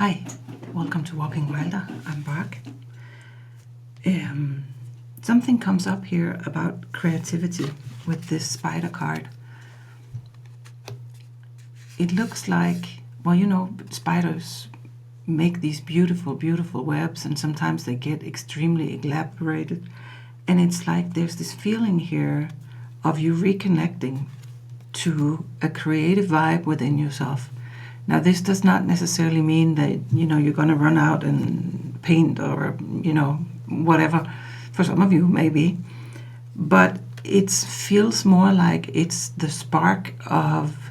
Hi, welcome to Walking Wilder. I'm Bark. Something comes up here about creativity with this spider card. It looks like, well, you know, spiders make these beautiful, beautiful webs, and sometimes they get extremely elaborated. And it's like there's this feeling here of you reconnecting to a creative vibe within yourself. Now, this does not necessarily mean that, you know, you're going to run out and paint or, you know, whatever. For some of you, maybe. But it feels more like it's the spark of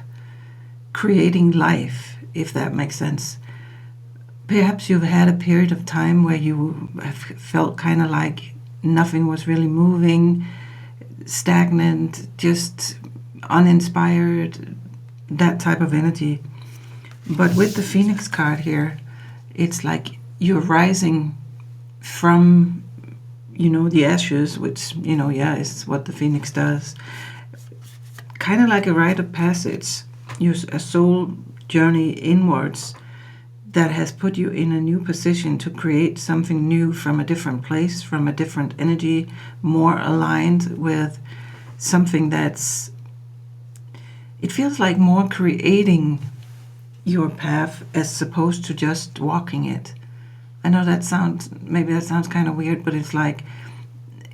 creating life, if that makes sense. Perhaps you've had a period of time where you have felt kind of like nothing was really moving, stagnant, just uninspired, that type of energy. But with the Phoenix card here, it's like you're rising from, you know, the ashes, which, you know, yeah, is what the Phoenix does. Kind of like a rite of passage, a soul journey inwards that has put you in a new position to create something new from a different place, from a different energy, more aligned with something that's, it feels like more creating your path as opposed to just walking it. I know maybe that sounds kind of weird, but it's like,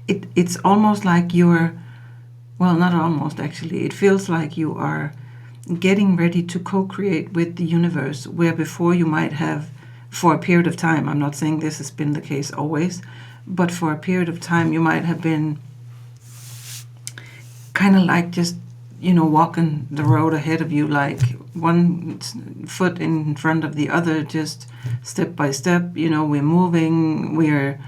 it's almost like you're, well, not almost actually, it feels like you are getting ready to co-create with the universe, where before you might have, for a period of time, I'm not saying this has been the case always, but for a period of time you might have been kind of like just, you know, walking the road ahead of you, like one foot in front of the other, just step by step. You know, we're moving, we're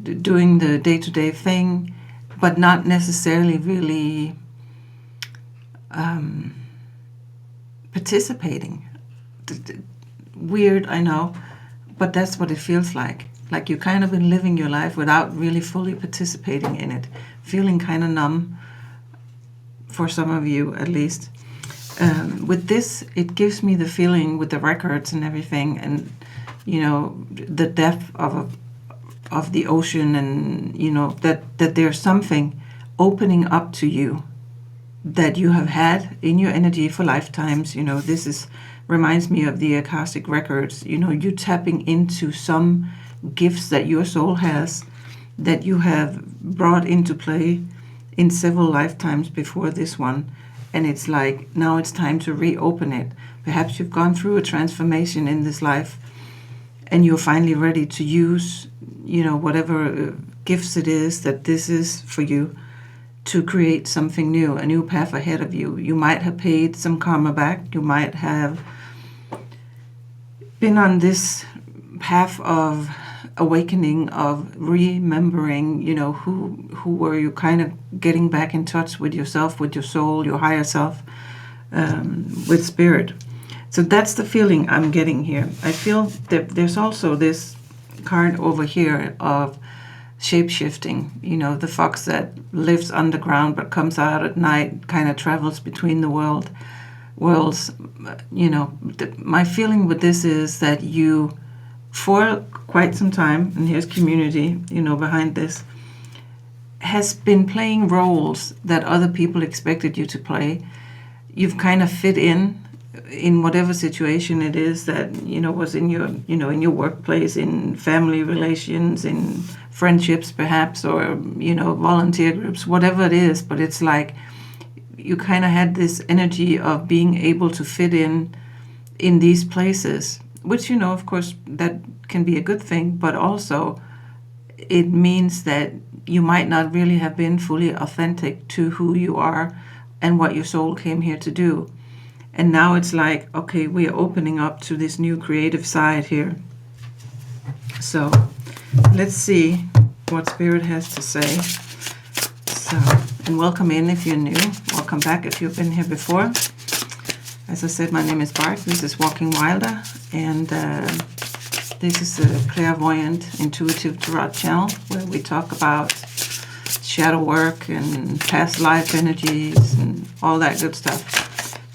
doing the day-to-day thing, but not necessarily really participating. Weird, I know, but that's what it feels like. Like you kind of been living your life without really fully participating in it, feeling kind of numb, for some of you at least. With this, it gives me the feeling with the records and everything, and, you know, the depth of the ocean, and, you know, that there's something opening up to you that you have had in your energy for lifetimes. You know, reminds me of the Akashic records. You know, you tapping into some gifts that your soul has that you have brought into play in several lifetimes before this one. And it's like, now it's time to reopen it. Perhaps you've gone through a transformation in this life and you're finally ready to use, you know, whatever gifts it is that this is for you to create something new, a new path ahead of you. You might have paid some karma back. You might have been on this path of awakening, of remembering, you know, who were you, kind of getting back in touch with yourself, with your soul, your higher self, with spirit. So that's the feeling I'm getting here. I feel that there's also this card over here of shape-shifting, you know, the fox that lives underground but comes out at night, kind of travels between the worlds. You know, my feeling with this is that you, for quite some time, and here's community, you know, behind this, has been playing roles that other people expected you to play. You've kind of fit in whatever situation it is that, you know, was in your, you know, in your workplace, in family relations, in friendships perhaps, or, you know, volunteer groups, whatever it is. But it's like you kind of had this energy of being able to fit in these places, which, you know, of course, that can be a good thing, but also it means that you might not really have been fully authentic to who you are and what your soul came here to do. And now it's like, okay, we are opening up to this new creative side here. So let's see what Spirit has to say. So, and welcome in if you're new. Welcome back if you've been here before. As I said, my name is Bart. This is Walking Wilder, and this is the Clairvoyant Intuitive Tarot channel, where we talk about shadow work and past life energies and all that good stuff.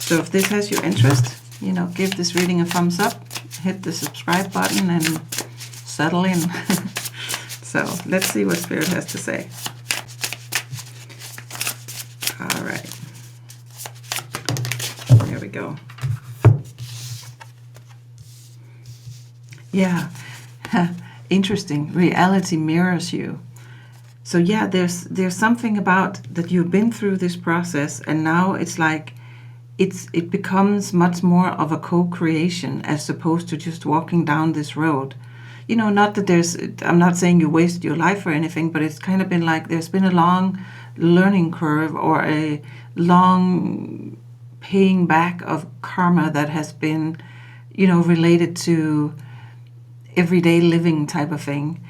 So if this has your interest, you know, give this reading a thumbs up hit the subscribe button and settle in. So let's see what Spirit has to say. All right. There we go. Yeah. Interesting. Reality mirrors you. So yeah, there's something about that you've been through this process, and now it's like it becomes much more of a co-creation as opposed to just walking down this road. You know, not that I'm not saying you wasted your life or anything, but it's kind of been like there's been a long learning curve or a long paying back of karma that has been, you know, related to everyday living type of thing.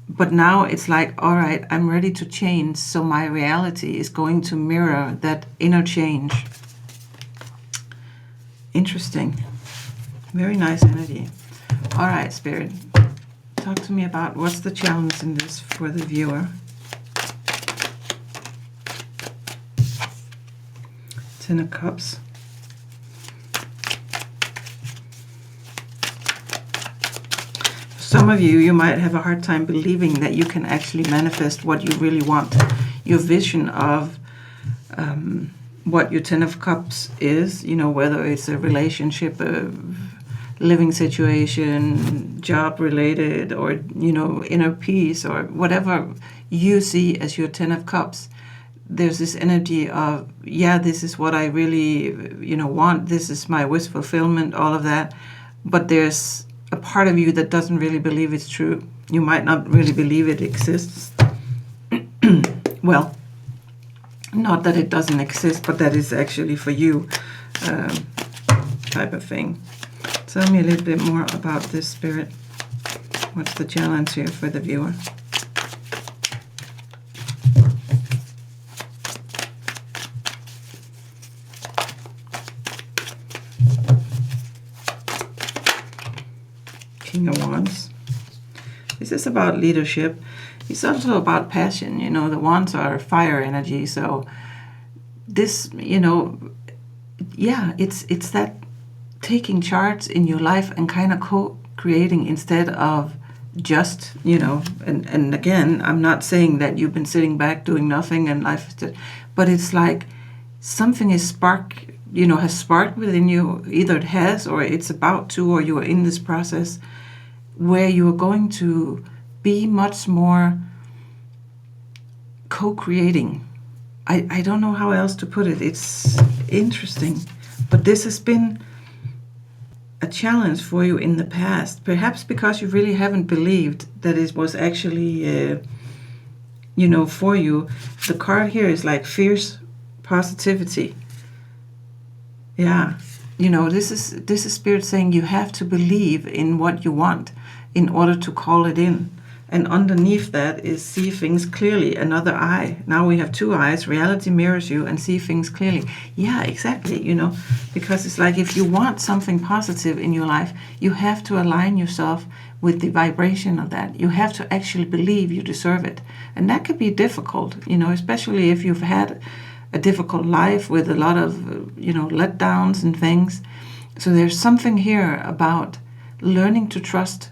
But now it's like, all right, I'm ready to change, so my reality is going to mirror that inner change. Interesting. Very nice energy. All right, Spirit, talk to me about what's the challenge in this for the viewer. Ten of Cups. Some of you might have a hard time believing that you can actually manifest what you really want. Your vision of what your Ten of Cups is, you know, whether it's a relationship, a living situation, job related, or, you know, inner peace, or whatever you see as your Ten of Cups. There's this energy of, yeah, this is what I really, you know, want. This is my wish fulfillment, all of that. But there's a part of you that doesn't really believe it's true. You might not really believe it exists. Well, not that it doesn't exist, but that is actually for you type of thing. Tell me a little bit more about this, Spirit. What's the challenge here for the viewer? King of Wands. This is about leadership. It's also about passion. You know, the Wands are fire energy. So this, you know, yeah, it's that taking charge in your life and kind of co-creating instead of just, you know, and again, I'm not saying that you've been sitting back doing nothing and life is just, but it's like something is has sparked within you. Either it has, or it's about to, or you are in this process where you are going to be much more co-creating. I don't know how else to put it. It's interesting. But this has been a challenge for you in the past. Perhaps because you really haven't believed that it was actually, for you. The card here is like fierce positivity. Yeah. You know, this is Spirit saying you have to believe in what you want in order to call it in. And underneath that is see things clearly, another eye. Now we have two eyes. Reality mirrors you and see things clearly. Yeah, exactly, you know, because it's like if you want something positive in your life, you have to align yourself with the vibration of that. You have to actually believe you deserve it. And that could be difficult, you know, especially if you've had a difficult life with a lot of, letdowns and things. So there's something here about learning to trust.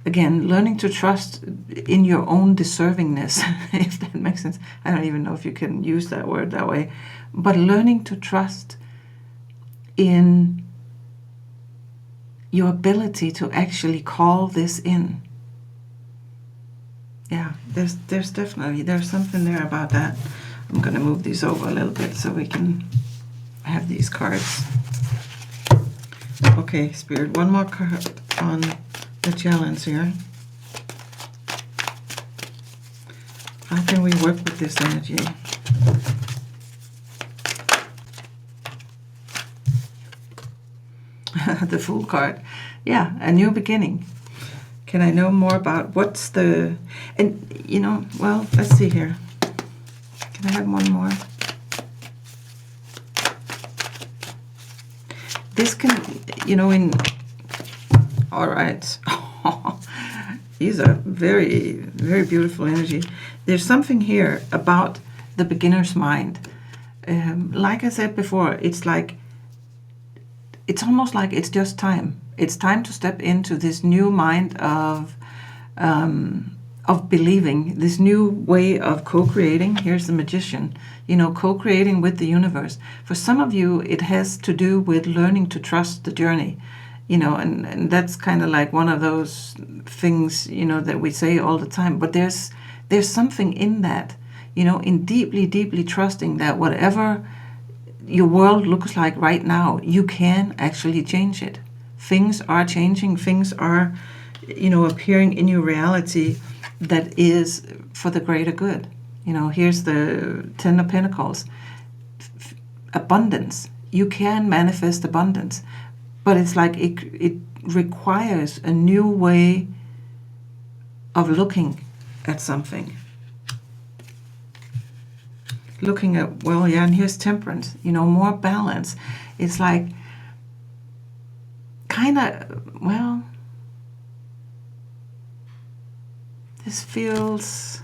Again, learning to trust in your own deservingness, if that makes sense. I don't even know if you can use that word that way. But learning to trust in your ability to actually call this in. Yeah, there's something there about that. I'm going to move these over a little bit so we can have these cards. Okay, Spirit, one more card on the challenge here. How can we work with this energy? The Fool card. Yeah, a new beginning. Can I know more about what's the... And, well, let's see here. Can I have one more? This can, all right. These are very, very beautiful energy. There's something here about the beginner's mind. Like I said before, it's almost like it's just time. It's time to step into this new mind of believing, this new way of co-creating. Here's the Magician, co-creating with the universe. For some of you, it has to do with learning to trust the journey, and that's kind of like one of those things, that we say all the time. But there's something in that, in deeply, deeply trusting that whatever your world looks like right now, you can actually change it. Things are changing. Things are, appearing in your reality that is for the greater good. Here's the Ten of Pentacles. Abundance. You can manifest abundance. But it's like it requires a new way of looking at something. Looking at, and here's Temperance, more balance. It's like kind of, this feels,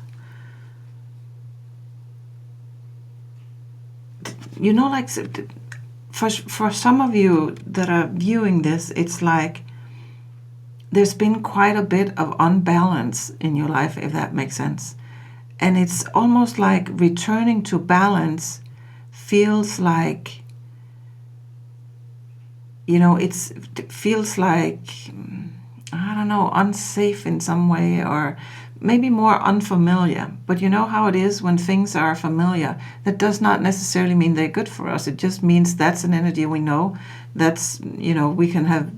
like for some of you that are viewing this, it's like there's been quite a bit of unbalance in your life, if that makes sense. And it's almost like returning to balance feels like, it feels like, I don't know, unsafe in some way, or maybe more unfamiliar. But you know how it is when things are familiar. That does not necessarily mean they're good for us. It just means that's an energy we know. That's, we can have,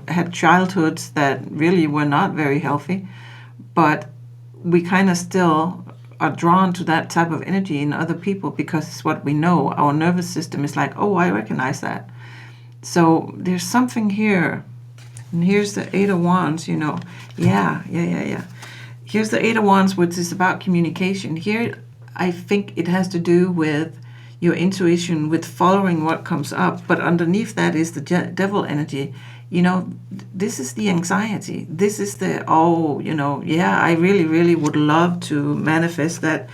had childhoods that really were not very healthy, but we kind of still are drawn to that type of energy in other people because it's what we know. Our nervous system is like, oh, I recognize that. So there's something here. And here's the Eight of Wands, Yeah. Here's the Eight of Wands, which is about communication. Here, I think it has to do with your intuition, with following what comes up. But underneath that is the devil energy. This is the anxiety. This is the, I really, really would love to manifest that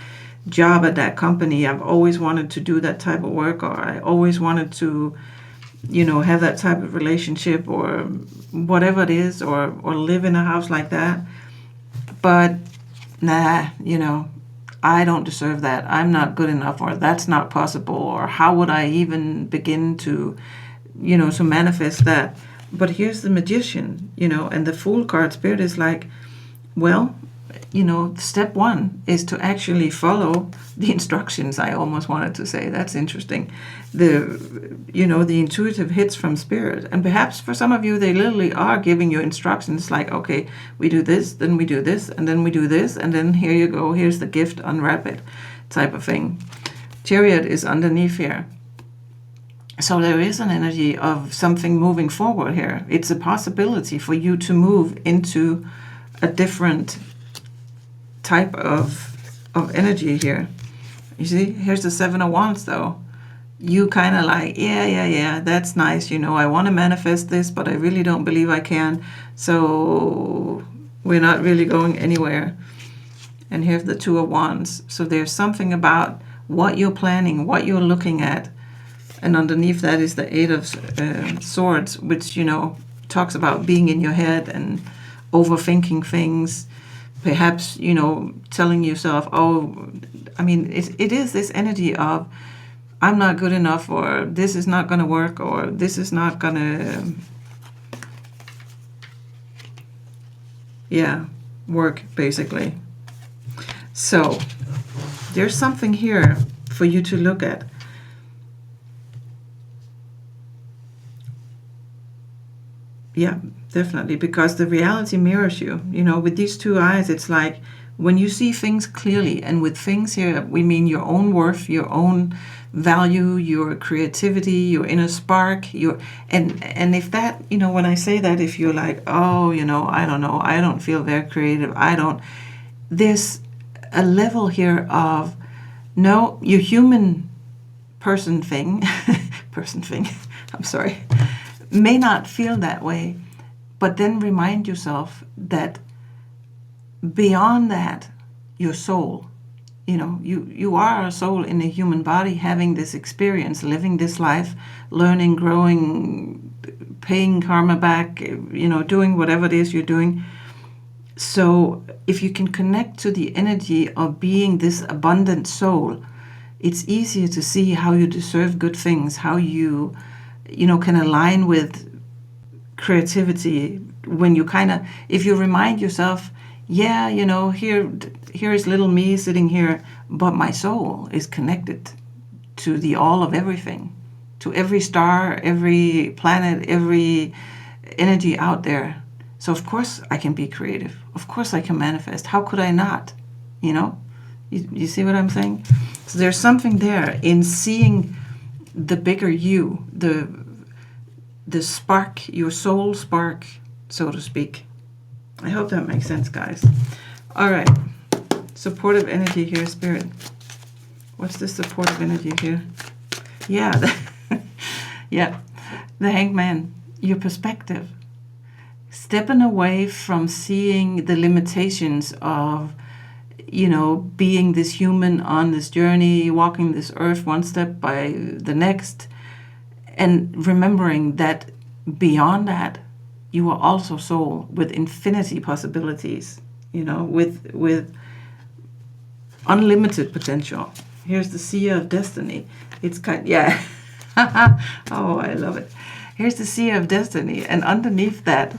job at that company. I've always wanted to do that type of work, or I always wanted to, have that type of relationship, or whatever it is, or live in a house like that. But nah, I don't deserve that. I'm not good enough, or that's not possible, or how would I even begin to, to manifest that? But here's the Magician, and the Fool card. Spirit is like, step one is to actually follow the instructions. I almost wanted to say, that's interesting. The intuitive hits from Spirit. And perhaps for some of you, they literally are giving you instructions like, okay, we do this, then we do this, and then we do this, and then here you go, here's the gift, unwrap it, type of thing. Chariot is underneath here. So there is an energy of something moving forward here. It's a possibility for you to move into a different type of energy here. You see, here's the Seven of Wands though. You kind of like, yeah, that's nice. I want to manifest this, but I really don't believe I can. So we're not really going anywhere. And here's the Two of Wands. So there's something about what you're planning, what you're looking at. And underneath that is the Eight of Swords, which, talks about being in your head and overthinking things. Perhaps, telling yourself, it is this energy of, I'm not good enough, or this is not going to work, or this is not going to, work, basically. So there's something here for you to look at. Yeah, definitely, because the reality mirrors you. With these two eyes, it's like when you see things clearly, and with things here, we mean your own worth, your own value, your creativity, your inner spark, and if that, when I say that, if you're like, oh, I don't know, I don't feel very creative, there's a level here of, no, your human person thing, I'm sorry, may not feel that way, but then remind yourself that beyond that, your soul, you are a soul in a human body, having this experience, living this life, learning, growing, paying karma back, doing whatever it is you're doing. So if you can connect to the energy of being this abundant soul, it's easier to see how you deserve good things, how you can align with creativity. When you if you remind yourself, yeah, here is little me sitting here, but my soul is connected to the all of everything, to every star, every planet, every energy out there. So of course I can be creative. Of course I can manifest. How could I not? You see what I'm saying? So there's something there in seeing the bigger you, the spark, your soul spark, so to speak. I hope that makes sense, guys. All right. Supportive energy here, Spirit. What's the supportive energy here? Yeah. Yeah. The Hanged Man. Your perspective. Stepping away from seeing the limitations of, being this human on this journey, walking this earth one step by the next, and remembering that beyond that, you are also soul with infinity possibilities, with unlimited potential. Here's the Seer of Destiny. It's yeah. Oh, I love it. Here's the Seer of Destiny. And underneath that,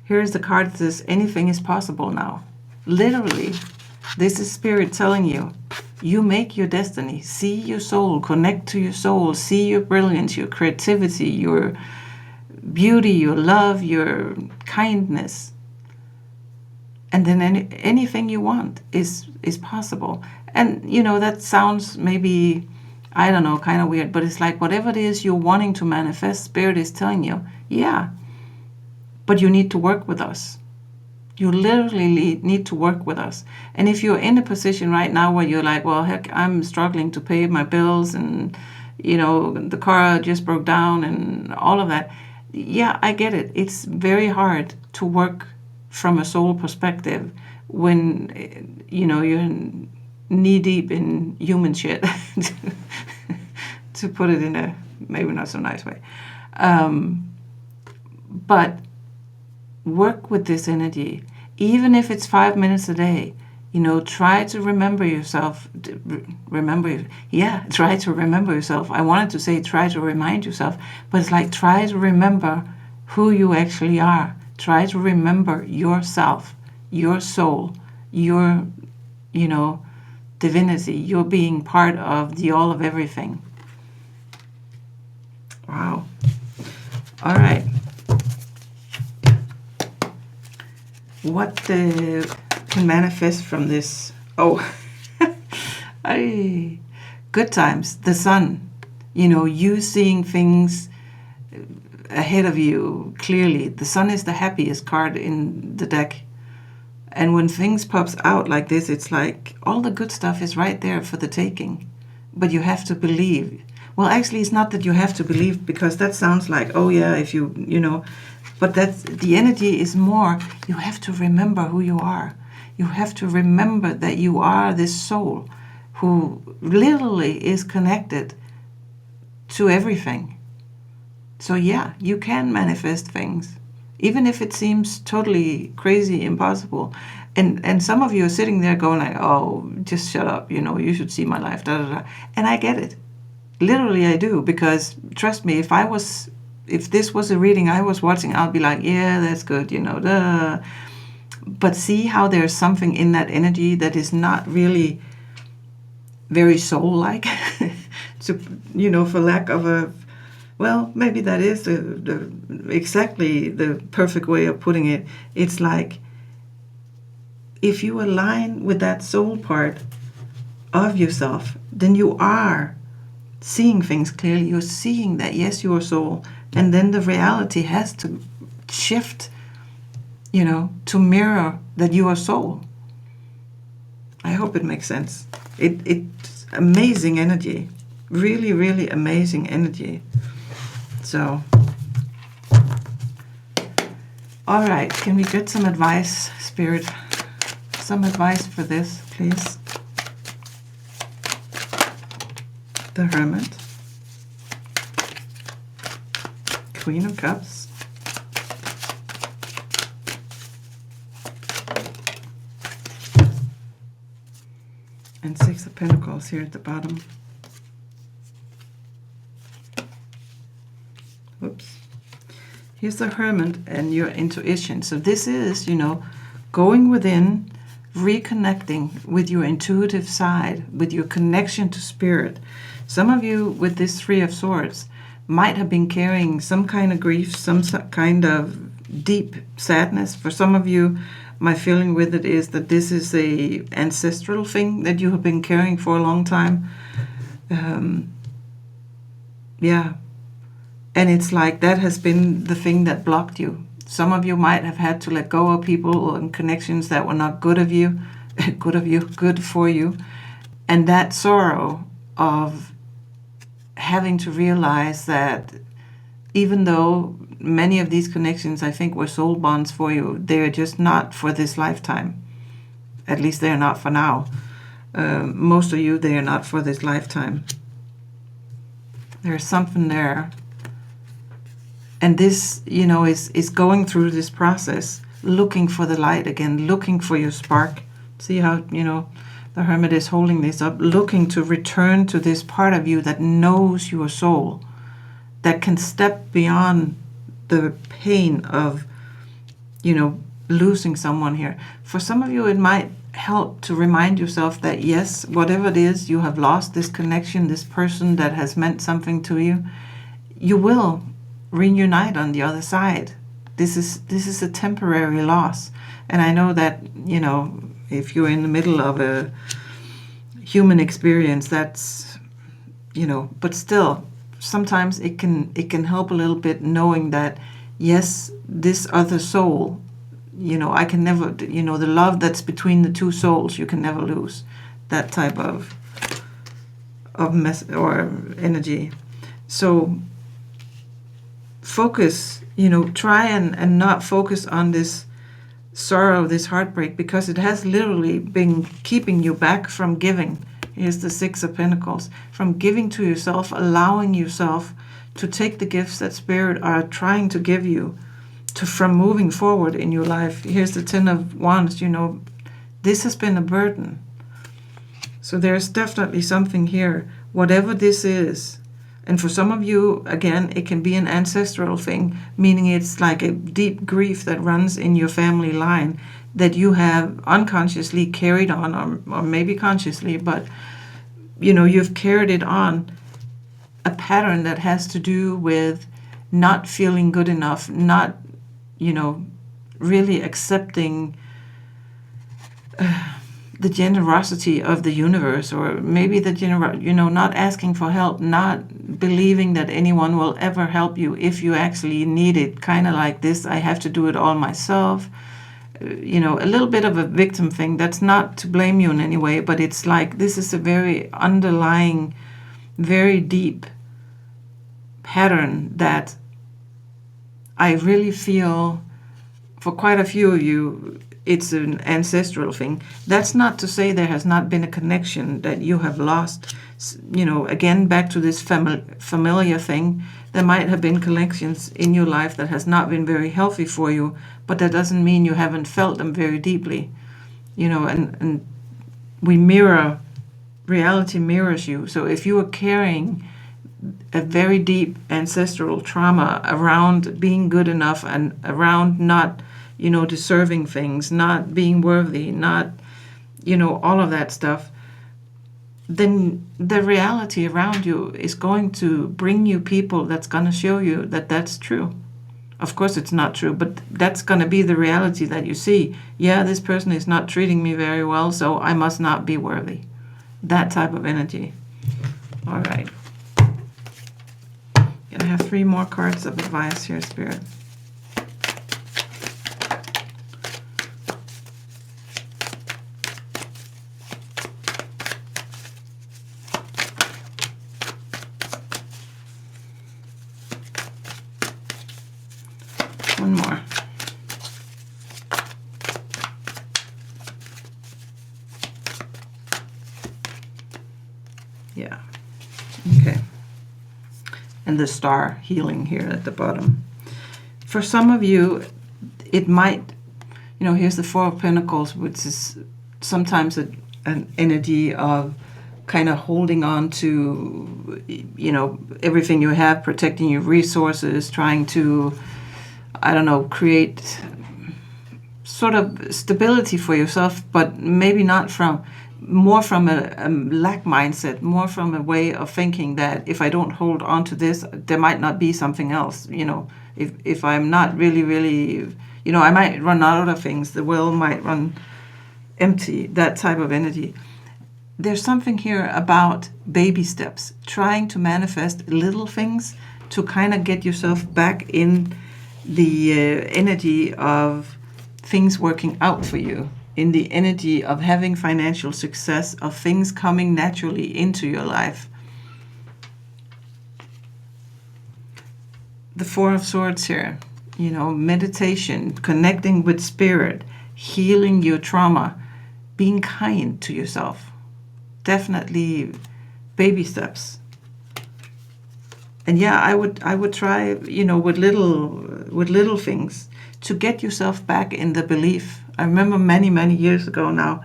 here's the card that says, anything is possible now. Literally, this is Spirit telling you, you make your destiny. See your soul, connect to your soul, see your brilliance, your creativity, your beauty, your love, your kindness. And then anything you want is possible. And, that sounds maybe, I don't know, kind of weird, but it's like whatever it is you're wanting to manifest, Spirit is telling you, yeah, but you need to work with us. You literally need to work with us. And if you're in a position right now where you're like, well, heck, I'm struggling to pay my bills and, the car just broke down and all of that. Yeah, I get it. It's very hard to work from a soul perspective when, you're knee deep in human shit, to put it in a maybe not so nice way. But work with this energy, even if it's 5 minutes a day. Try to remember yourself. Try to remember yourself. I wanted to say try to remind yourself, but it's like try to remember who you actually are. Try to remember yourself, your soul, your, divinity, your being part of the all of everything. Wow. All right. What can manifest from this? Oh, good times. The sun. You seeing things ahead of you clearly. The sun is the happiest card in the deck. And when things pops out like this, it's like all the good stuff is right there for the taking. But you have to believe. Well, actually, it's not that you have to believe, because that sounds like, oh yeah, if you but that's the energy is more, you have to remember who you are. You have to remember that you are this soul who literally is connected to everything. So yeah, you can manifest things, even if it seems totally crazy, impossible. And some of you are sitting there going like, oh, just shut up, you should see my life, da, da, da. And I get it. Literally I do, because trust me, if this was a reading I was watching, I'll be like, yeah, that's good, duh. But see how there's something in that energy that is not really very soul-like, for lack of a, well, maybe that is the exactly the perfect way of putting it. It's like, if you align with that soul part of yourself, then you are seeing things clearly. You're seeing that, yes, you are soul. And then the reality has to shift, to mirror that you are soul. I hope it makes sense. It's amazing energy. Really, really amazing energy. So, all right. Can we get some advice, Spirit? Some advice for this, please. The Hermit. Queen of Cups. And Six of Pentacles here at the bottom. Whoops. Here's the Hermit and your intuition. So this is, you know, going within, reconnecting with your intuitive side, with your connection to spirit. Some of you with this Three of Swords might have been carrying some kind of grief, some kind of deep sadness. For some of you, my feeling with it is that this is a ancestral thing that you have been carrying for a long time. Yeah. And it's like that has been the thing that blocked you. Some of you might have had to let go of people and connections that were not good for you. And that sorrow of having to realize that even though many of these connections I think were soul bonds for you, they're just not for this lifetime. At least they're not for now. Most of you, they are not for this lifetime. There's something there. And this, you know, is going through this process, looking for the light again, looking for your spark. See how, you know, the Hermit is holding this up, looking to return to this part of you that knows your soul, that can step beyond the pain of, you know, losing someone here. For some of you, it might help to remind yourself that, yes, whatever it is, you have lost this connection, this person that has meant something to you, you will reunite on the other side. This is a temporary loss. And I know that, you know, if you're in the middle of a human experience, that's, you know, but still, sometimes it can help a little bit knowing that, yes, this other soul, you know, I can never, you know, the love that's between the two souls, you can never lose. That type of mess or energy. So focus, you know, try and not focus on this sorrow, this heartbreak, because it has literally been keeping you back from giving. Here's the Six of Pentacles. From giving to yourself, allowing yourself to take the gifts that Spirit are trying to give you, from moving forward in your life. Here's the Ten of Wands. You know, this has been a burden. So there's definitely something here, whatever this is. And for some of you, again, it can be an ancestral thing, meaning it's like a deep grief that runs in your family line that you have unconsciously carried on, or maybe consciously, but, you know, you've carried it on, a pattern that has to do with not feeling good enough, not, you know, really accepting the generosity of the universe, or maybe you know, not asking for help, not believing that anyone will ever help you if you actually need it. Kind of like this, I have to do it all myself. You know, a little bit of a victim thing. That's not to blame you in any way, but it's like this is a very underlying, very deep pattern that I really feel for quite a few of you, it's an ancestral thing. That's not to say there has not been a connection that you have lost. You know, again, back to this familiar thing, there might have been connections in your life that has not been very healthy for you, but that doesn't mean you haven't felt them very deeply. You know, and we mirror, reality mirrors you. So if you are carrying a very deep ancestral trauma around being good enough and around not, you know, deserving things, not being worthy, not, you know, all of that stuff, then the reality around you is going to bring you people that's going to show you that that's true. Of course it's not true, but that's going to be the reality that you see. Yeah, this person is not treating me very well, so I must not be worthy. That type of energy. All right. Gonna have 3 more cards of advice here, Spirit. One more. Yeah. Okay. and the star healing here at the bottom. For some of you, it might, here's the Four of Pentacles, which is sometimes an energy of kind of holding on to, everything you have, protecting your resources, trying to, create sort of stability for yourself, but maybe not more from a lack mindset, more from a way of thinking that if I don't hold on to this, there might not be something else. If I'm not really, I might run out of things. The well might run empty, that type of energy. There's something here about baby steps, trying to manifest little things to kind of get yourself back in the energy of things working out for you, in the energy of having financial success, of things coming naturally into your life. The Four of Swords here, meditation, connecting with spirit, healing your trauma, being kind to yourself. Definitely baby steps. And yeah, I would try, with little things to get yourself back in the belief. I remember many years ago now,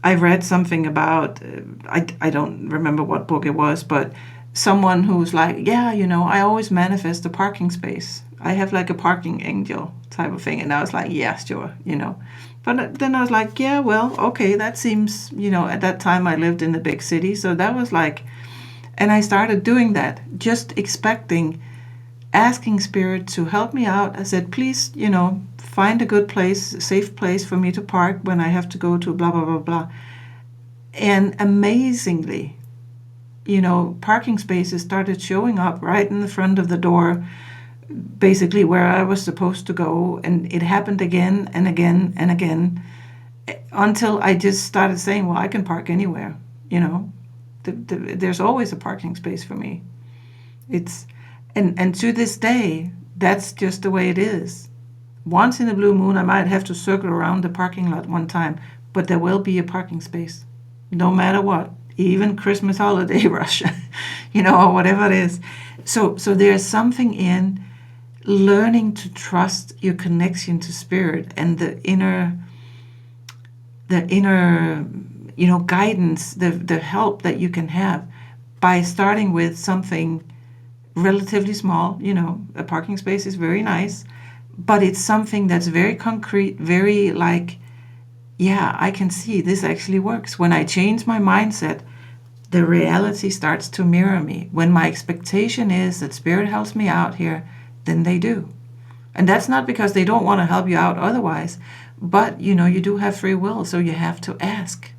I read something about, I don't remember what book it was, but someone who's like, yeah, I always manifest a parking space. I have like a parking angel type of thing. And I was like, yeah, sure, But then I was like, yeah, well, okay, that seems, at that time I lived in a big city. So that was like, and I started doing that, just asking spirit to help me out. I said, please, find a good place, a safe place for me to park when I have to go to blah, blah, blah, blah. And amazingly, parking spaces started showing up right in the front of the door, basically where I was supposed to go. And it happened again and again and again until I just started saying, well, I can park anywhere, there's always a parking space for me. And to this day, that's just the way it is. Once in a blue moon, I might have to circle around the parking lot one time, but there will be a parking space, no matter what, even Christmas holiday rush, or whatever it is. So there's something in learning to trust your connection to spirit and the inner guidance, the help that you can have by starting with something relatively small. A parking space is very nice, but it's something that's very concrete, very like, yeah, I can see this actually works. When I change my mindset, the reality starts to mirror me. When my expectation is that spirit helps me out here, then they do. And that's not because they don't want to help you out otherwise, but you do have free will, so you have to ask.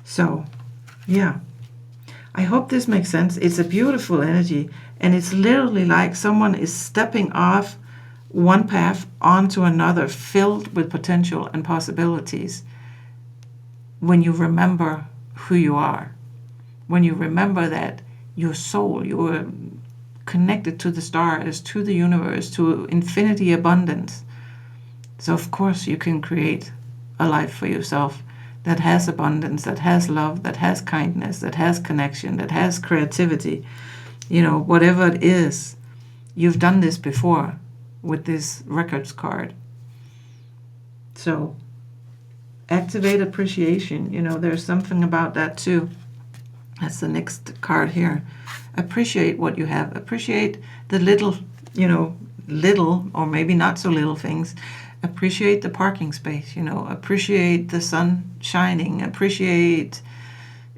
So, yeah. I hope this makes sense. It's a beautiful energy, and it's literally like someone is stepping off one path onto another filled with potential and possibilities when you remember who you are, when you remember that your soul, you're connected to the stars, to the universe, to infinity abundance. So of course you can create a life for yourself that has abundance, that has love, that has kindness, that has connection, that has creativity. Whatever it is, you've done this before with this records card. So activate appreciation. There's something about that too. That's the next card here. Appreciate what you have. Appreciate the little or maybe not so little things. Appreciate the parking space, appreciate the sun shining, appreciate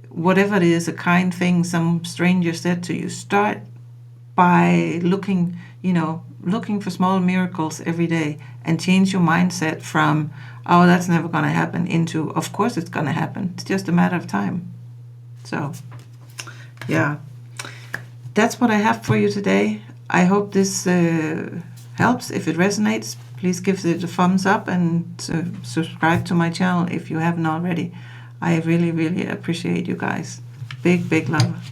whatever it is, a kind thing some stranger said to you. Start by looking for small miracles every day and change your mindset from, oh, that's never going to happen, into, of course it's going to happen. It's just a matter of time. So, yeah. That's what I have for you today. I hope this helps. If it resonates, please give it a thumbs up and subscribe to my channel if you haven't already. I really appreciate you guys. Big love.